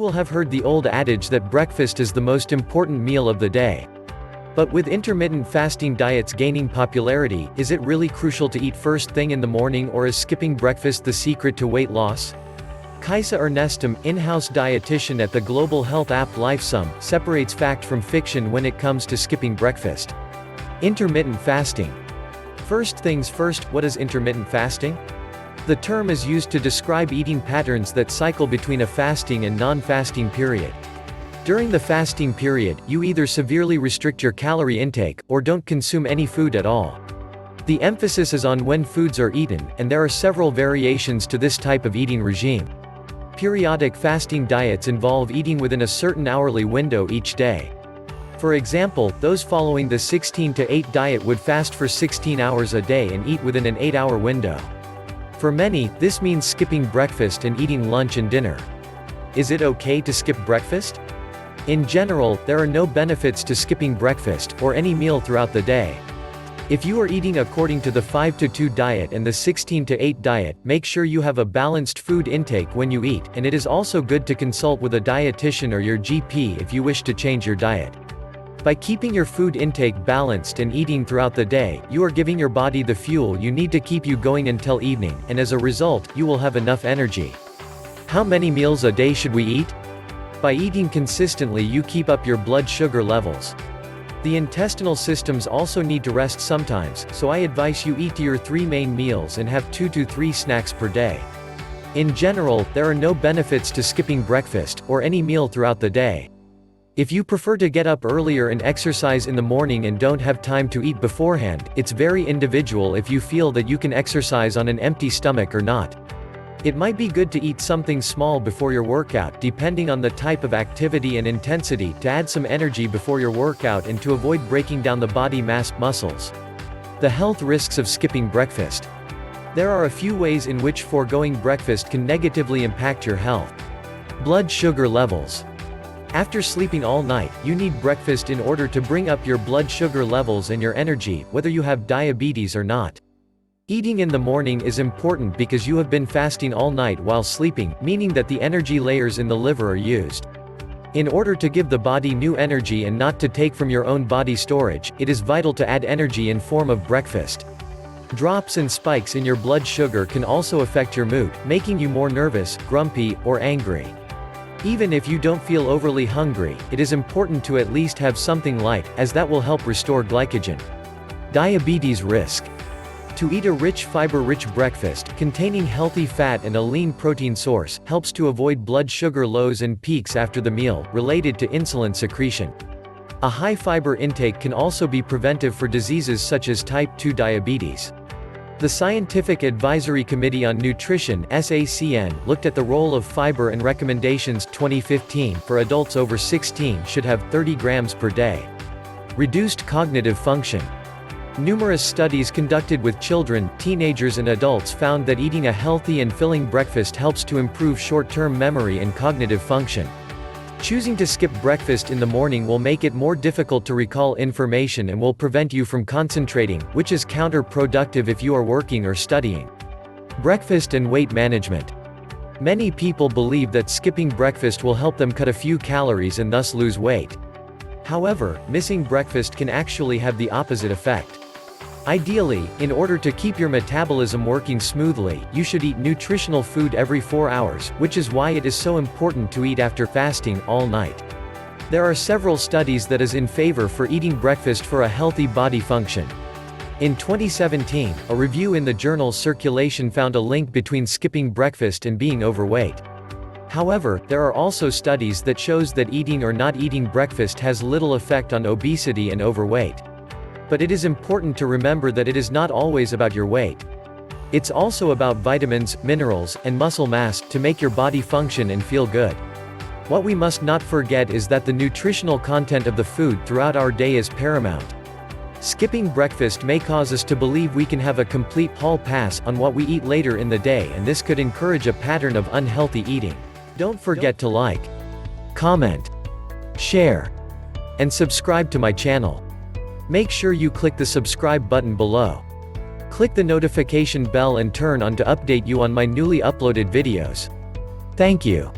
will have heard the old adage that breakfast is the most important meal of the day. But with intermittent fasting diets gaining popularity, is it really crucial to eat first thing in the morning, or is skipping breakfast the secret to weight loss? Kaisa Ernestum, in-house dietitian at the global health app LifeSum, separates fact from fiction when it comes to skipping breakfast. Intermittent fasting. First things first, what is intermittent fasting? The term is used to describe eating patterns that cycle between a fasting and non-fasting period. During the fasting period, you either severely restrict your calorie intake, or don't consume any food at all. The emphasis is on when foods are eaten, and there are several variations to this type of eating regime. Periodic fasting diets involve eating within a certain hourly window each day. For example, those following the 16-8 diet would fast for 16 hours a day and eat within an 8-hour window. For many, this means skipping breakfast and eating lunch and dinner. Is it okay to skip breakfast? In general, there are no benefits to skipping breakfast, or any meal throughout the day. If you are eating according to the 5-2 diet and the 16-8 diet, make sure you have a balanced food intake when you eat, and it is also good to consult with a dietitian or your GP if you wish to change your diet. By keeping your food intake balanced and eating throughout the day, you are giving your body the fuel you need to keep you going until evening, and as a result, you will have enough energy. How many meals a day should we eat? By eating consistently, you keep up your blood sugar levels. The intestinal systems also need to rest sometimes, so I advise you eat your 3 main meals and have 2 to 3 snacks per day. In general, there are no benefits to skipping breakfast, or any meal throughout the day. If you prefer to get up earlier and exercise in the morning and don't have time to eat beforehand, it's very individual if you feel that you can exercise on an empty stomach or not. It might be good to eat something small before your workout, depending on the type of activity and intensity, to add some energy before your workout and to avoid breaking down the body mass muscles. The health risks of skipping breakfast. There are a few ways in which foregoing breakfast can negatively impact your health. Blood sugar levels. After sleeping all night, you need breakfast in order to bring up your blood sugar levels and your energy, whether you have diabetes or not. Eating in the morning is important because you have been fasting all night while sleeping, meaning that the energy layers in the liver are used. In order to give the body new energy and not to take from your own body storage, it is vital to add energy in form of breakfast. Drops and spikes in your blood sugar can also affect your mood, making you more nervous, grumpy, or angry. Even if you don't feel overly hungry, it is important to at least have something light, as that will help restore glycogen. Diabetes risk. To eat a rich fiber-rich breakfast, containing healthy fat and a lean protein source, helps to avoid blood sugar lows and peaks after the meal, related to insulin secretion. A high fiber intake can also be preventive for diseases such as type 2 diabetes. The Scientific Advisory Committee on Nutrition (SACN) looked at the role of fiber and recommendations 2015 for adults over 16 should have 30 grams per day. Reduced cognitive function. Numerous studies conducted with children, teenagers and adults found that eating a healthy and filling breakfast helps to improve short-term memory and cognitive function. Choosing to skip breakfast in the morning will make it more difficult to recall information and will prevent you from concentrating, which is counterproductive if you are working or studying. Breakfast and weight management. Many people believe that skipping breakfast will help them cut a few calories and thus lose weight. However, missing breakfast can actually have the opposite effect. Ideally, in order to keep your metabolism working smoothly, you should eat nutritional food every 4 hours, which is why it is so important to eat after fasting all night. There are several studies that is in favor for eating breakfast for a healthy body function. In 2017, a review in the journal Circulation found a link between skipping breakfast and being overweight. However, there are also studies that shows that eating or not eating breakfast has little effect on obesity and overweight. But it is important to remember that it is not always about your weight. It's also about vitamins, minerals, and muscle mass, to make your body function and feel good. What we must not forget is that the nutritional content of the food throughout our day is paramount. Skipping breakfast may cause us to believe we can have a complete hall pass on what we eat later in the day, and this could encourage a pattern of unhealthy eating. Don't forget to like, comment, share, and subscribe to my channel. Make sure you click the subscribe button below. Click the notification bell and turn on to update you on my newly uploaded videos. Thank you.